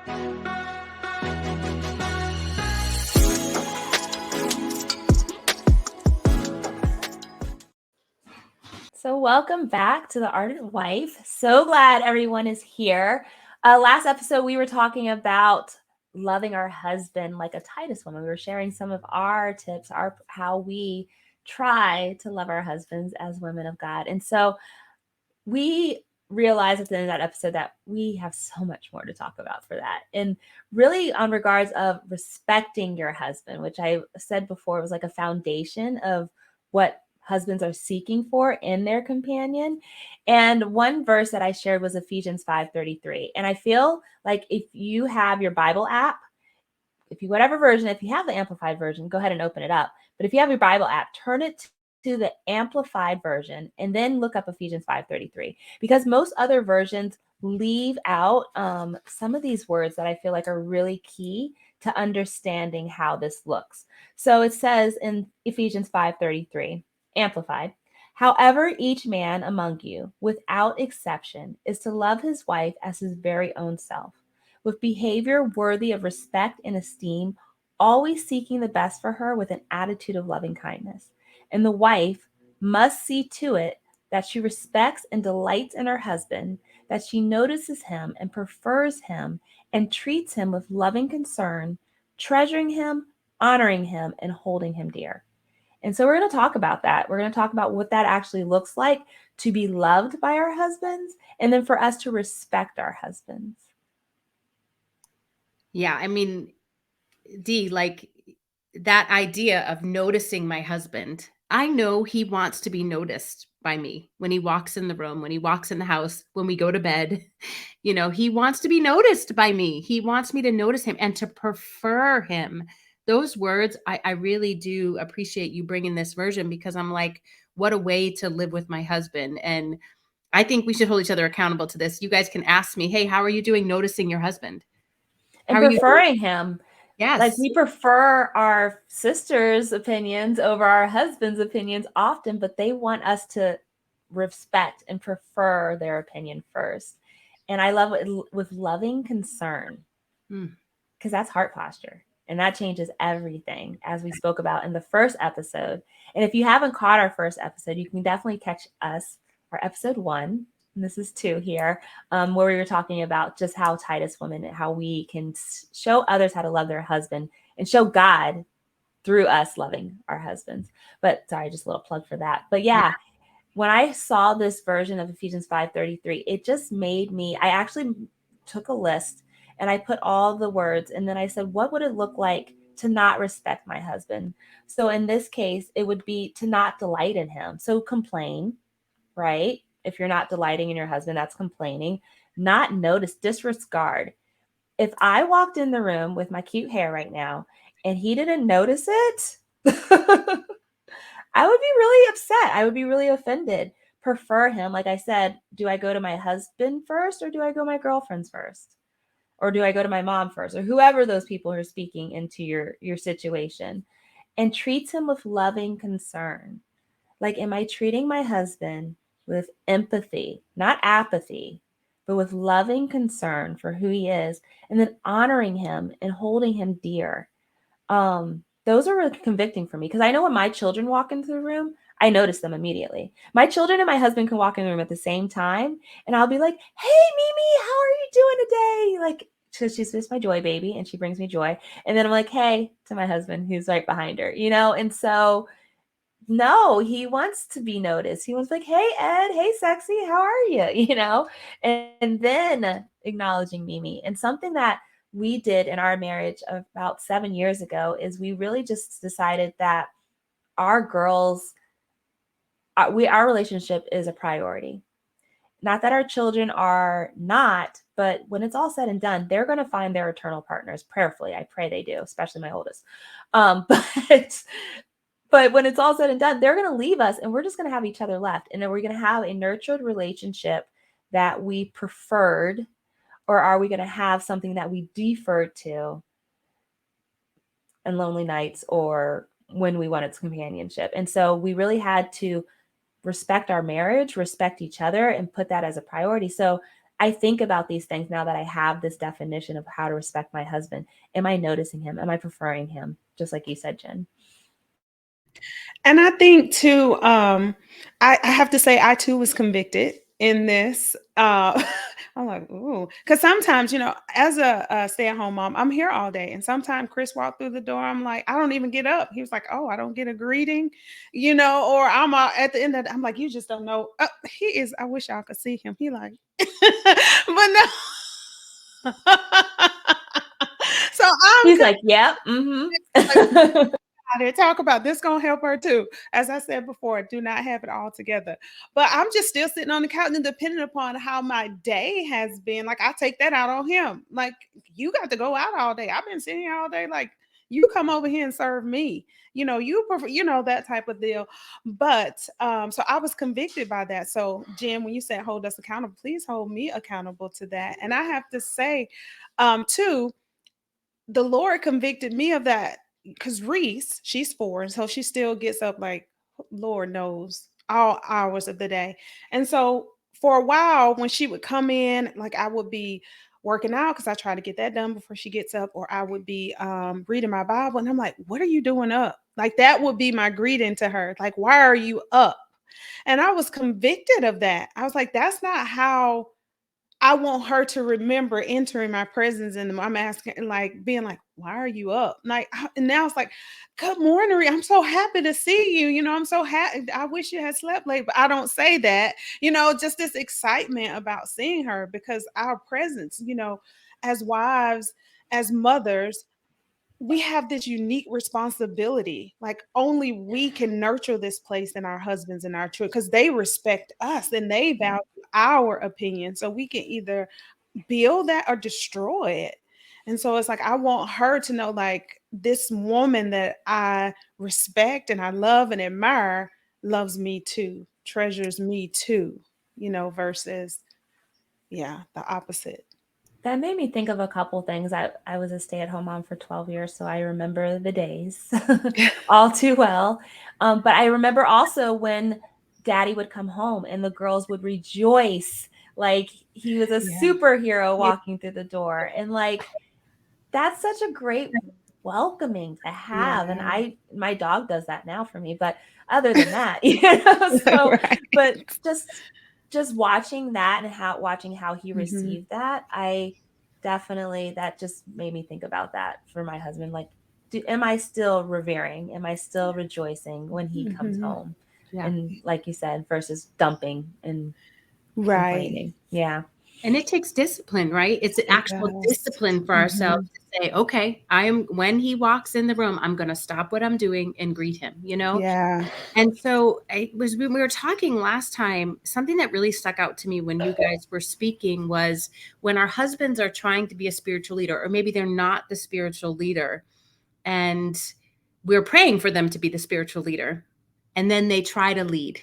So welcome back to The Ardent Wife. So glad everyone is here. Last episode, we were talking about loving our husband like a Titus woman. We were sharing some of our tips, how we try to love our husbands as women of God. And so we realized at the end of that episode that we have so much more to talk about for that. And really on regards of respecting your husband, which I said before was like a foundation of what husbands are seeking for in their companion. And one verse that I shared was Ephesians 5:33. And I feel like if you have your Bible app, if you have the amplified version, go ahead and open it up. But if you have your Bible app, turn it to the amplified version and then look up Ephesians 5:33, because most other versions leave out some of these words that I feel like are really key to understanding how this looks. So it says in Ephesians 5:33, amplified, however, each man among you, without exception, is to love his wife as his very own self, with behavior worthy of respect and esteem, always seeking the best for her with an attitude of loving kindness. And the wife must see to it that she respects and delights in her husband, that she notices him and prefers him and treats him with loving concern, treasuring him, honoring him, and holding him dear. And so we're going to talk about that. We're going to talk about what that actually looks like to be loved by our husbands, and then for us to respect our husbands. Yeah, I mean, Dee, like that idea of noticing my husband, I know he wants to be noticed by me when he walks in the room, when he walks in the house, when we go to bed. He wants to be noticed by me. He wants me to notice him and to prefer him. Those words, I really do appreciate you bringing this version, because I'm like, what a way to live with my husband. And I think we should hold each other accountable to this. You guys can ask me, hey, how are you doing noticing your husband? And How are you doing? preferring him. Like, Yes. we prefer our sisters' opinions over our husband's opinions often, but they want us to respect and prefer their opinion first. And I love it with loving concern, because that's heart posture. And that changes everything, as we spoke about in the first episode. And if you haven't caught our first episode, you can definitely catch us, our episode 1. And this is 2 here, where we were talking about just how Titus women, how we can show others how to love their husband and show God through us loving our husbands. But sorry, just a little plug for that. But yeah, when I saw this version of Ephesians 5:33, it just made me, I actually took a list and I put all the words, and then I said, what would it look like to not respect my husband? So in this case, it would be to not delight in him. So complain, right? If you're not delighting in your husband, that's complaining. Not notice, disregard. If I walked in the room with my cute hair right now and he didn't notice it, I would be really upset. I would be really offended. Prefer him. Like I said, do I go to my husband first, or do I go my girlfriends first? Or do I go to my mom first, or whoever those people are speaking into your situation? And treats him with loving concern. Like, am I treating my husband with empathy, not apathy, but with loving concern for who he is, and then honoring him and holding him dear? Those are really convicting for me, because I know when my children walk into the room, I notice them immediately. My children and my husband can walk in the room at the same time, and I'll be like, "Hey, Mimi, how are you doing today?" Like, she's just my joy baby, and she brings me joy. And then I'm like, "Hey," to my husband, who's right behind her, And so, no, he wants to be noticed. He wants like, "Hey, Ed, hey, sexy, how are you?" And then acknowledging Mimi. And something that we did in our marriage about 7 years ago is we really just decided that our girls, our relationship is a priority. Not that our children are not, but when it's all said and done, they're going to find their eternal partners. Prayerfully, I pray they do, especially my oldest. But when it's all said and done, they're going to leave us, and we're just going to have each other left. And then we're going to have a nurtured relationship that we preferred, or are we going to have something that we deferred to in lonely nights or when we wanted companionship? And so we really had to respect our marriage, respect each other, and put that as a priority. So I think about these things now that I have this definition of how to respect my husband. Am I noticing him? Am I preferring him? Just like you said, Jen. And I think too, I have to say, I too was convicted in this. I'm like, ooh, because sometimes, as a stay-at-home mom, I'm here all day, and sometimes Chris walked through the door. I'm like, I don't even get up. He was like, oh, I don't get a greeting, or I'm at the end of. I'm like, you just don't know. He is. I wish y'all could see him. He like, but no. So I'm He's like, yep. like, Mm-hmm. talk about this gonna help her too. As I said before, do not have it all together. But I'm just still sitting on the couch, and depending upon how my day has been, like I take that out on him. Like, you got to go out all day. I've been sitting here all day. Like, you come over here and serve me. You prefer, that type of deal. But so I was convicted by that. So Jen, when you said hold us accountable, please hold me accountable to that. And I have to say, too, the Lord convicted me of that, because Reese, she's 4, and so she still gets up like Lord knows all hours of the day. And so for a while, when she would come in, like I would be working out because I try to get that done before she gets up, or I would be reading my Bible, and I'm like, what are you doing up? Like, that would be my greeting to her. Like, why are you up? And I was convicted of that. I was like, that's not how I want her to remember entering my presence, and I'm asking, like, being like, why are you up? Like, and now it's like, good morning, I'm so happy to see you. I'm so happy. I wish you had slept late, but I don't say that, just this excitement about seeing her, because our presence, as wives, as mothers, we have this unique responsibility. Like, only we can nurture this place in our husbands and our children, because they respect us and they value our opinion. So we can either build that or destroy it. And so it's like, I want her to know, like, this woman that I respect and I love and admire loves me too, treasures me too, versus, yeah, the opposite. That made me think of a couple things. I was a stay-at-home mom for 12 years, so I remember the days all too well. But I remember also when Daddy would come home and the girls would rejoice like he was a Yeah. superhero Yeah. walking through the door. And like, that's such a great welcoming to have. And Yeah. my dog does that now for me. But other than that, so Right. but just watching that and watching how he Mhm. received that, I definitely, that just made me think about that for my husband. Like, am I still revering? Am I still rejoicing when he comes Mhm. home? Yeah. And like you said, versus dumping and Right. complaining. Yeah. And it takes discipline, right? It's an It actual does. discipline for ourselves Mhm. to say, okay, when he walks in the room, I'm going to stop what I'm doing and greet him. Yeah. And so when we were talking last time, something that really stuck out to me when you guys were speaking was when our husbands are trying to be a spiritual leader, or maybe they're not the spiritual leader, and we're praying for them to be the spiritual leader, and then they try to lead.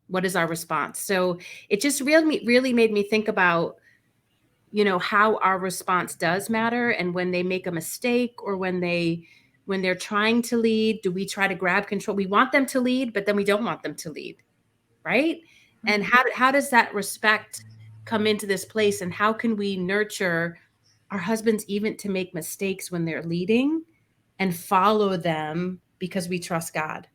What is our response? So it just really made me think about, how our response does matter. And when they make a mistake, or when they're trying to lead, do we try to grab control? We want them to lead, but then we don't want them to lead, right? And how does that respect come into this place, and how can we nurture our husbands even to make mistakes when they're leading, and follow them because we trust God?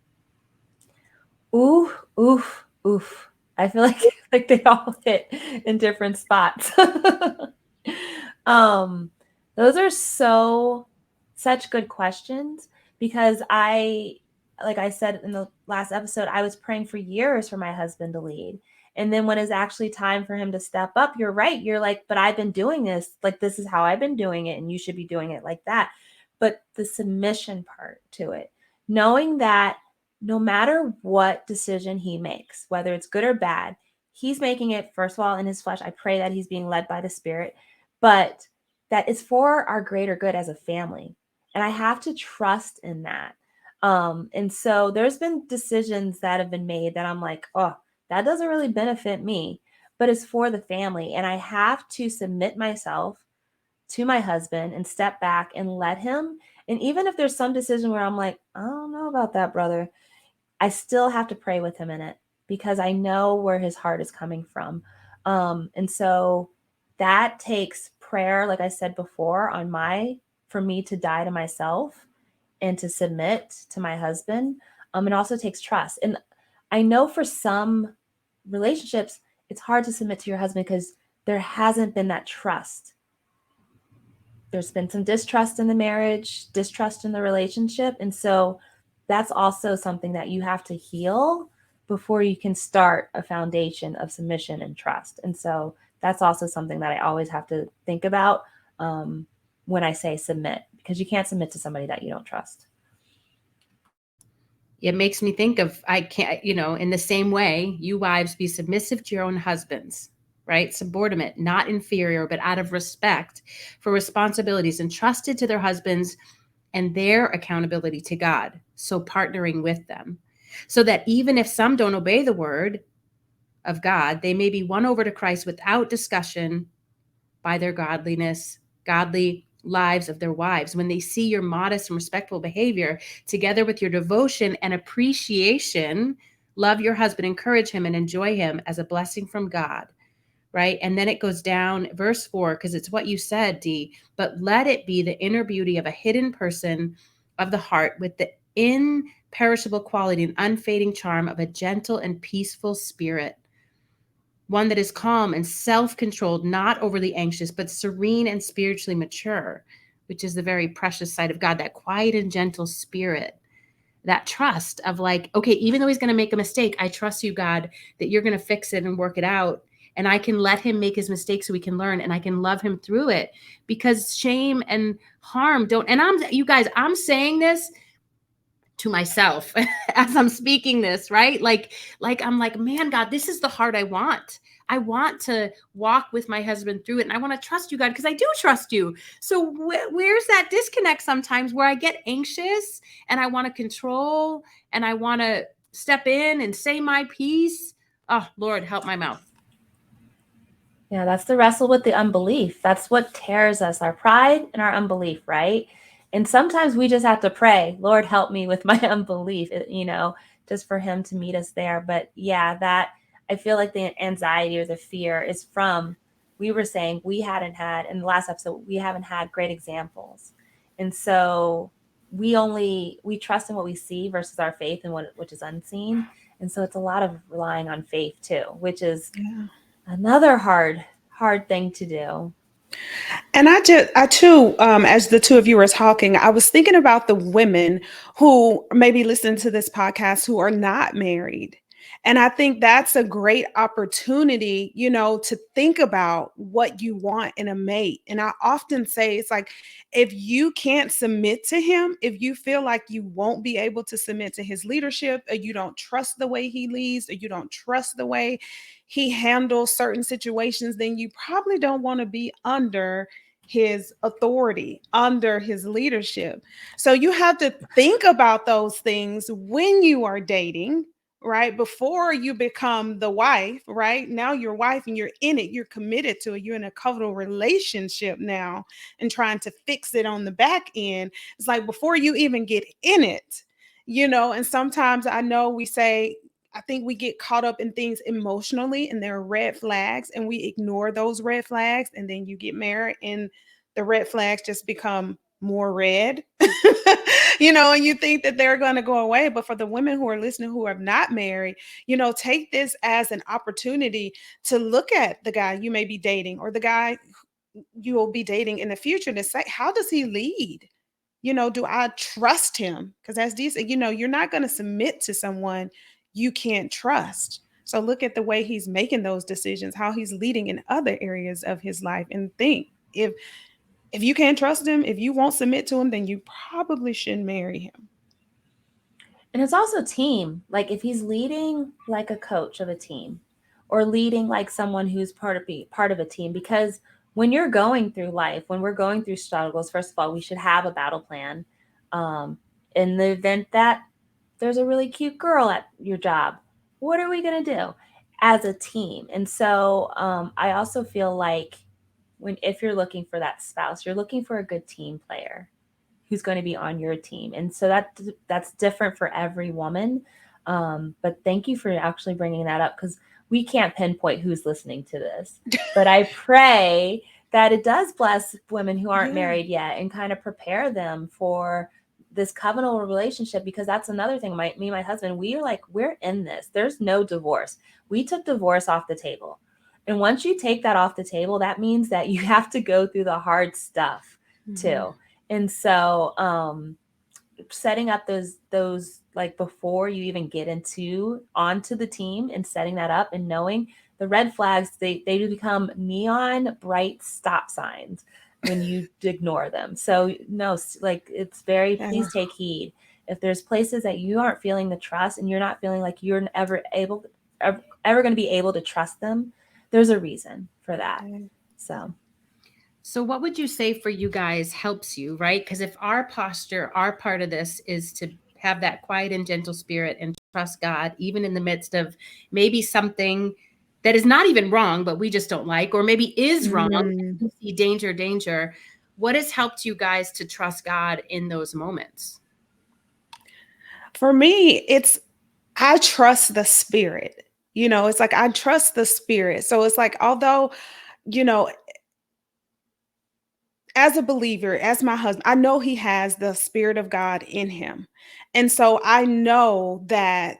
Ooh, oof, oof. I feel like like they all hit in different spots. um, those are such good questions, because like I said in the last episode, I was praying for years for my husband to lead. And then when it's actually time for him to step up, you're right. You're like, but I've been doing this. Like, this is how I've been doing it, and you should be doing it like that. But the submission part to it, knowing that no matter what decision he makes, whether it's good or bad, he's making it, first of all, in his flesh. I pray that he's being led by the Spirit, but that it's for our greater good as a family. And I have to trust in that. And so there's been decisions that have been made that I'm like, oh, that doesn't really benefit me, but it's for the family. And I have to submit myself to my husband and step back and let him. And even if there's some decision where I'm like, I don't know about that, brother, I still have to pray with him in it, because I know where his heart is coming from. And so that takes prayer, like I said before, for me to die to myself and to submit to my husband. It also takes trust. And I know for some relationships, it's hard to submit to your husband because there hasn't been that trust. There's been some distrust in the marriage, distrust in the relationship. And so that's also something that you have to heal before you can start a foundation of submission and trust. And so that's also something that I always have to think about when I say submit, because you can't submit to somebody that you don't trust. It makes me think of, I can't, in the same way, you wives be submissive to your own husbands, right? Subordinate, not inferior, but out of respect for responsibilities entrusted to their husbands and their accountability to God. So partnering with them, so that even if some don't obey the word of God, they may be won over to Christ without discussion by their godly lives of their wives. When they see your modest and respectful behavior together with your devotion and appreciation, love your husband, encourage him, and enjoy him as a blessing from God, right? And then it goes down, verse 4, because it's what you said, Dee, but let it be the inner beauty of a hidden person of the heart with the imperishable quality and unfading charm of a gentle and peaceful spirit, one that is calm and self-controlled, not overly anxious, but serene and spiritually mature, which is the very precious side of God, that quiet and gentle spirit, that trust of like, okay, even though he's going to make a mistake, I trust you, God, that you're going to fix it and work it out. And I can let him make his mistakes so we can learn, and I can love him through it, because shame and harm don't. And I'm saying this to myself as I'm speaking this, right? Like I'm like, man, God, this is the heart I want. I want to walk with my husband through it. And I want to trust you, God, because I do trust you. So where's that disconnect sometimes where I get anxious and I want to control and I want to step in and say my piece? Oh, Lord, help my mouth. Yeah, that's the wrestle with the unbelief. That's what tears us, our pride and our unbelief, right? And sometimes we just have to pray, Lord, help me with my unbelief, just for him to meet us there. But yeah, that I feel like the anxiety or the fear is from, we were saying we haven't had, in the last episode, we haven't had great examples. And so we trust in what we see versus our faith and which is unseen. And so it's a lot of relying on faith too, which is another hard thing to do. And I too, as the two of you were talking, I was thinking about the women who maybe listen to this podcast who are not married. And I think that's a great opportunity, to think about what you want in a mate. And I often say, it's like, if you can't submit to him, if you feel like you won't be able to submit to his leadership, or you don't trust the way he leads, or you don't trust the way he handles certain situations, then you probably don't want to be under his authority, under his leadership. So you have to think about those things when you are dating, right? Before you become the wife, right? Now you're wife and you're in it, you're committed to it, you're in a covenantal relationship now and trying to fix it on the back end. It's like before you even get in it, and sometimes I know we say, I think we get caught up in things emotionally and there are red flags and we ignore those red flags, and then you get married and the red flags just become more red, and you think that they're going to go away. But for the women who are listening who are not married, take this as an opportunity to look at the guy you may be dating or the guy you will be dating in the future to say, how does he lead? Do I trust him? Because as Dee said, you're not going to submit to someone you can't trust. So look at the way he's making those decisions, how he's leading in other areas of his life, and think, if you can't trust him, if you won't submit to him, then you probably shouldn't marry him. And it's also team. Like if he's leading like a coach of a team, or leading like someone who's part of a team, because when you're going through life, when we're going through struggles, first of all, we should have a battle plan. In the event that there's a really cute girl at your job, what are we going to do as a team? And so I also feel like if you're looking for that spouse, you're looking for a good team player who's going to be on your team. And so that's different for every woman. But thank you for actually bringing that up, because we can't pinpoint who's listening to this, but I pray that it does bless women who aren't married yet and kind of prepare them for this covenantal relationship, because that's another thing. Me and my husband, we're in this. There's no divorce. We took divorce off the table. And once you take that off the table, that means that you have to go through the hard stuff too. And so setting up those like before you even get onto the team, and setting that up and knowing the red flags, they do become neon bright stop signs when you ignore them. So no, like it's very, please take heed. If there's places that you aren't feeling the trust and you're not feeling like you're ever going to be able to trust them, there's a reason for that. So what would you say for you guys helps you, right? Because if our posture, our part of this is to have that quiet and gentle spirit and trust God, even in the midst of maybe something that is not even wrong, but we just don't like, or maybe is wrong, you see danger. What has helped you guys to trust God in those moments? For me, I trust the Spirit. It's like I trust the Spirit. So it's like, although, as a believer, as my husband, I know he has the Spirit of God in him. And so I know that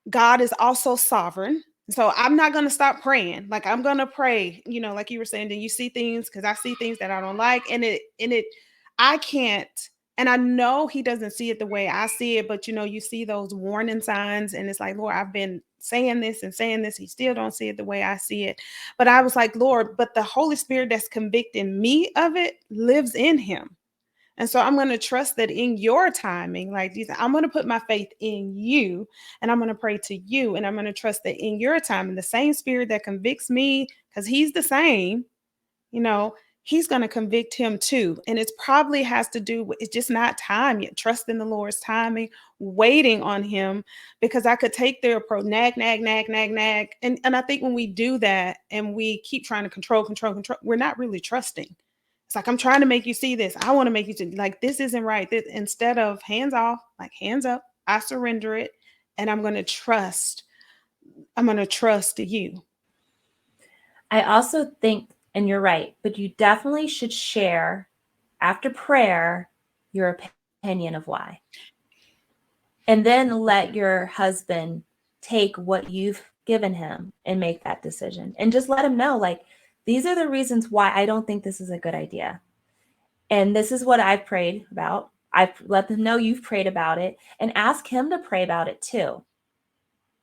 God is also sovereign. So I'm not going to stop praying. Like I'm going to pray, like you were saying, then you see things, because I see things that I don't like, and I can't, and I know he doesn't see it the way I see it, but you see those warning signs, and it's like, Lord, I've been saying this and saying this. He still don't see it the way I see it. But I was like, Lord, but the Holy Spirit that's convicting me of it lives in him. And so I'm going to trust that in your timing, like I'm going to put my faith in you, and I'm going to pray to you, and I'm going to trust that in your timing, the same Spirit that convicts me, because he's the same, he's going to convict him too. And it probably has to do with, it's just not time yet. Trust in the Lord's timing, waiting on him, because I could take their approach, nag. And I think when we do that and we keep trying to control, we're not really trusting. It's like, I'm trying to make you see this. I want to make you see, like, this isn't right. This, instead of hands off, like hands up, I surrender it. And I'm going to trust you. I also think, and you're right, but you definitely should share after prayer your opinion of why. And then let your husband take what you've given him and make that decision. And just let him know, like, these are the reasons why I don't think this is a good idea. And this is what I've prayed about. I've let them know you've prayed about it, and ask him to pray about it too.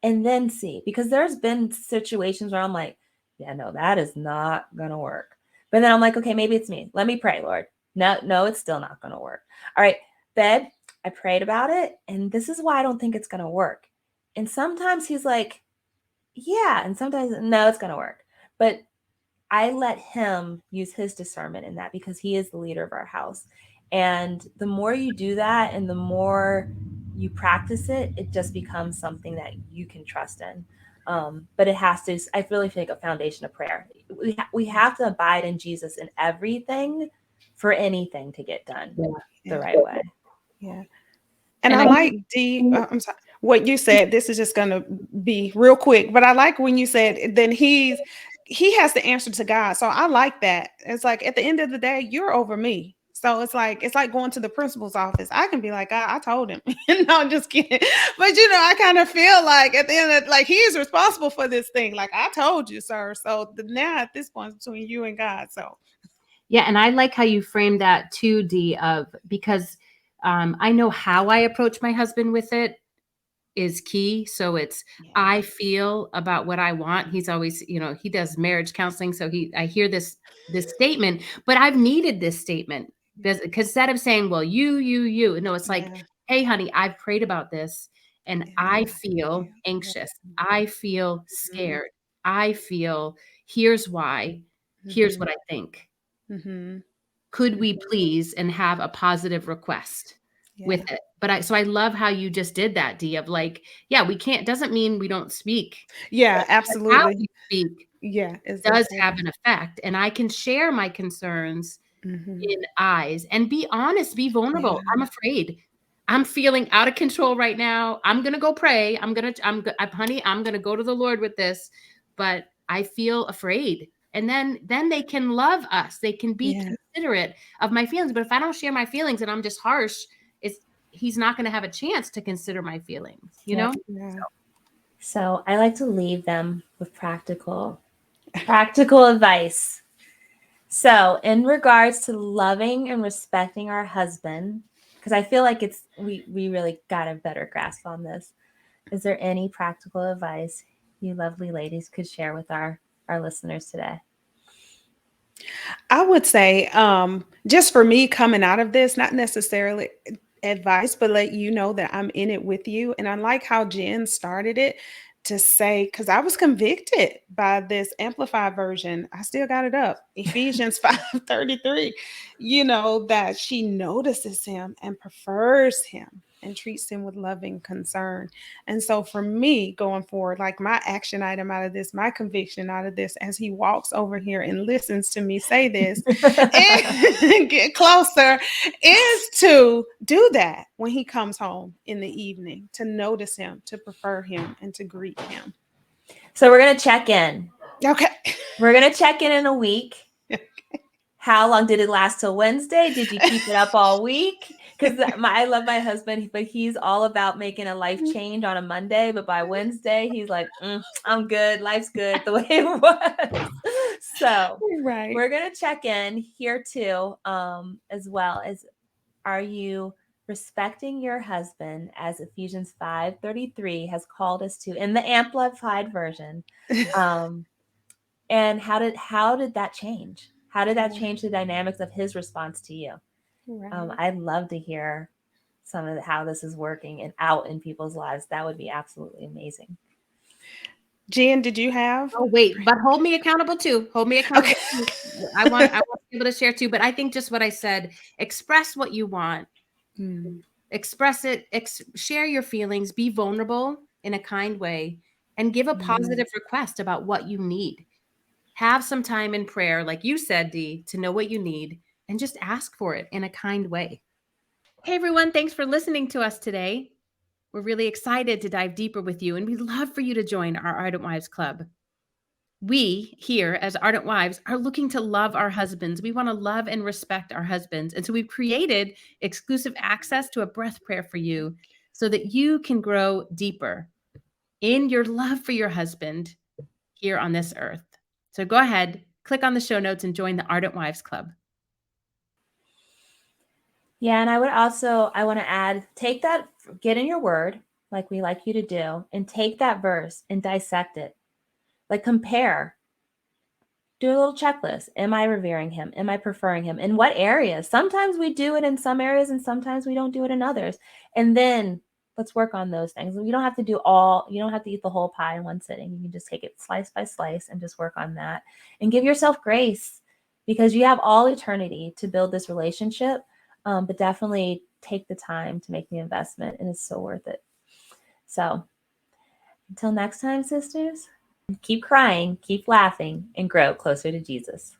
And then see, because there's been situations where I'm like, yeah, no, that is not going to work. But then I'm like, okay, maybe it's me. Let me pray, Lord. No, it's still not going to work. All right, babe, I prayed about it, and this is why I don't think it's going to work. And sometimes he's like, yeah, and sometimes, no, it's going to work. But I let him use his discernment in that, because he is the leader of our house. And the more you do that and the more you practice it, it just becomes something that you can trust in. But it has to, I really think, a foundation of prayer. We have to abide in Jesus in everything for anything to get done the right way. Yeah. And I like I'm sorry, what you said. This is just going to be real quick, but I like when you said, then he has to answer to God. So I like that. It's like, at the end of the day, you're over me. So it's like going to the principal's office. I can be like, I told him. No, I'm just kidding. But I kind of feel like at the end of, like, he is responsible for this thing. Like, I told you, sir. So now at this point, it's between you and God. So yeah, and I like how you framed that too, Dee, because I know how I approach my husband with it is key. So it's, I feel about what I want. He's always, he does marriage counseling. So I hear this statement, but I've needed this statement because instead of saying, well, you, no, it's like, hey, honey, I've prayed about this and I feel anxious. I feel scared. I feel, here's why, here's what I think. Could we please and have a positive request with it? But I love how you just did that, Dee, of like, yeah, we can't, doesn't mean we don't speak. Yeah, absolutely. How we speak it does have an effect. And I can share my concerns in eyes and be honest, be vulnerable. I'm afraid. I'm feeling out of control right now. I'm going to go pray. Honey, I'm going to go to the Lord with this, but I feel afraid. And then they can love us. They can be Yeah. considerate of my feelings. But if I don't share my feelings and I'm just harsh, he's not going to have a chance to consider my feelings, you know? Yeah. So I like to leave them with practical advice. So in regards to loving and respecting our husband, because I feel like we really got a better grasp on this. Is there any practical advice you lovely ladies could share with our listeners today? I would say, just for me coming out of this, not necessarily advice, but let you know that I'm in it with you. And I like how Jen started it to say, because I was convicted by this amplified version. I still got it up. Ephesians 5:33, that she notices him and prefers him and treats him with loving concern. And so for me going forward, like my action item out of this, my conviction out of this, as he walks over here and listens to me say this and get closer, is to do that when he comes home in the evening, to notice him, to prefer him, and to greet him. So we're going to check in. Okay. We're going to check in a week. How long did it last till Wednesday? Did you keep it up all week? Because I love my husband, but he's all about making a life change on a Monday. But by Wednesday, he's like, I'm good. Life's good the way it was. So Right. we're going to check in here too, as well as, are you respecting your husband as Ephesians 5:33 has called us to in the amplified version? And how did that change? How did that change the dynamics of his response to you? Right. I'd love to hear some of how this is working and out in people's lives. That would be absolutely amazing. Jen, did you have? Oh, wait, but hold me accountable too. Hold me accountable. Okay. Too. I want to be able to share too, but I think just what I said, express what you want, express it, share your feelings, be vulnerable in a kind way, and give a positive request about what you need. Have some time in prayer, like you said, Dee, to know what you need and just ask for it in a kind way. Hey, everyone. Thanks for listening to us today. We're really excited to dive deeper with you, and we'd love for you to join our Ardent Wives Club. We here as Ardent Wives are looking to love our husbands. We want to love and respect our husbands. And so we've created exclusive access to a breath prayer for you so that you can grow deeper in your love for your husband here on this earth. So go ahead, click on the show notes and join the Ardent Wives Club. Yeah, and I want to add, get in your word, like we like you to do, and take that verse and dissect it. Like compare. Do a little checklist. Am I revering him? Am I preferring him? In what areas? Sometimes we do it in some areas and sometimes we don't do it in others. And then let's work on those things. You don't have to eat the whole pie in one sitting. You can just take it slice by slice and just work on that and give yourself grace, because you have all eternity to build this relationship. But definitely take the time to make the investment, and it's so worth it. So until next time, sisters, keep crying, keep laughing, and grow closer to Jesus.